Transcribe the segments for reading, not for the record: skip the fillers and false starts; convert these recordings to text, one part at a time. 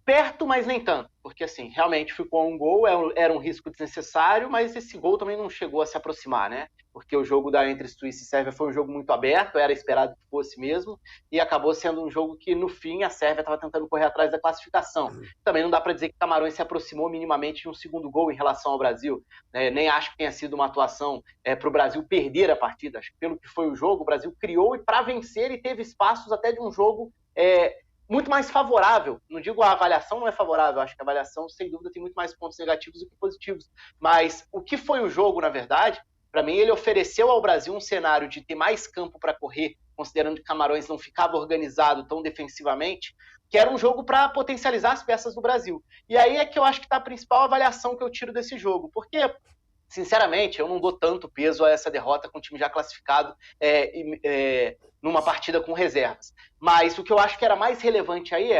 perto, mas nem tanto, porque assim, realmente ficou um gol, era um risco desnecessário, mas esse gol também não chegou a se aproximar, né? Porque o jogo entre Suíça e Sérvia foi um jogo muito aberto, era esperado que fosse mesmo, e acabou sendo um jogo que, no fim, a Sérvia estava tentando correr atrás da classificação. Também não dá para dizer que Camarões se aproximou minimamente de um segundo gol em relação ao Brasil, né? Nem acho que tenha sido uma atuação para o Brasil perder a partida. Acho que pelo que foi o jogo, o Brasil criou e para vencer e teve espaços até de um jogo muito mais favorável. Não digo a avaliação não é favorável, acho que a avaliação, sem dúvida, tem muito mais pontos negativos do que positivos. Mas o que foi o jogo, na verdade, para mim, ele ofereceu ao Brasil um cenário de ter mais campo para correr, considerando que Camarões não ficava organizado tão defensivamente, que era um jogo para potencializar as peças do Brasil. E aí é que eu acho que está a principal avaliação que eu tiro desse jogo, porque, sinceramente, eu não dou tanto peso a essa derrota com o time já classificado numa partida com reservas. Mas o que eu acho que era mais relevante aí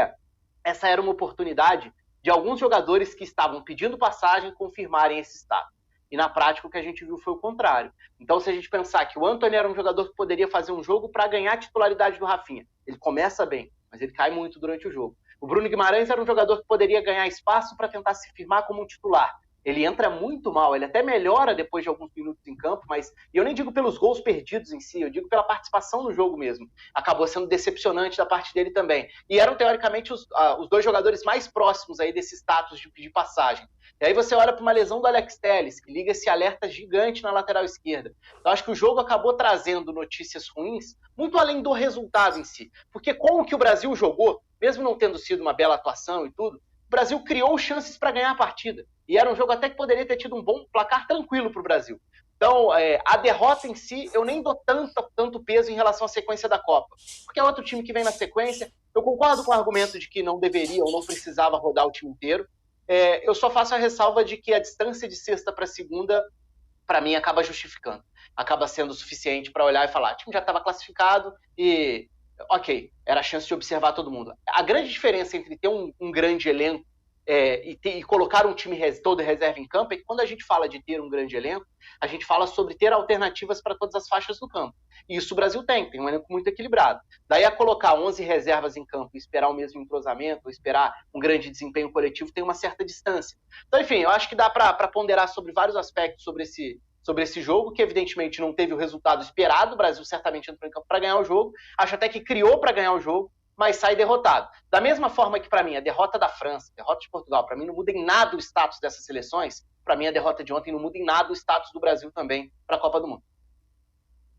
essa era uma oportunidade de alguns jogadores que estavam pedindo passagem confirmarem esse status. E na prática o que a gente viu foi o contrário. Então, se a gente pensar que o Antony era um jogador que poderia fazer um jogo para ganhar a titularidade do Rafinha, ele começa bem, mas ele cai muito durante o jogo. O Bruno Guimarães era um jogador que poderia ganhar espaço para tentar se firmar como um titular. Ele entra muito mal, ele até melhora depois de alguns minutos em campo, mas eu nem digo pelos gols perdidos em si, eu digo pela participação no jogo mesmo. Acabou sendo decepcionante da parte dele também. E eram, teoricamente, os dois jogadores mais próximos aí desse status de pedir passagem. E aí você olha para uma lesão do Alex Telles, que liga esse alerta gigante na lateral esquerda. Então acho que o jogo acabou trazendo notícias ruins, muito além do resultado em si. Porque com o que o Brasil jogou, mesmo não tendo sido uma bela atuação e tudo, o Brasil criou chances para ganhar a partida. E era um jogo até que poderia ter tido um bom placar tranquilo para o Brasil. Então, a derrota em si, eu nem dou tanto peso em relação à sequência da Copa. Porque é outro time que vem na sequência. Eu concordo com o argumento de que não deveria ou não precisava rodar o time inteiro. Eu só faço a ressalva de que a distância de sexta para segunda, para mim, acaba justificando. Acaba sendo suficiente para olhar e falar, o time já estava classificado e, ok, era a chance de observar todo mundo. A grande diferença entre ter um grande elenco e colocar um time todo reserva em campo é que quando a gente fala de ter um grande elenco, a gente fala sobre ter alternativas para todas as faixas do campo. E isso o Brasil tem um elenco muito equilibrado. Daí a colocar 11 reservas em campo e esperar o mesmo entrosamento, ou esperar um grande desempenho coletivo, tem uma certa distância. Então, enfim, eu acho que dá para ponderar sobre vários aspectos sobre esse jogo, que evidentemente não teve o resultado esperado. O Brasil certamente entrou em campo para ganhar o jogo, acho até que criou para ganhar o jogo, mas sai derrotado. Da mesma forma que, para mim, a derrota da França, a derrota de Portugal, para mim não muda em nada o status dessas seleções, para mim a derrota de ontem não muda em nada o status do Brasil também para a Copa do Mundo.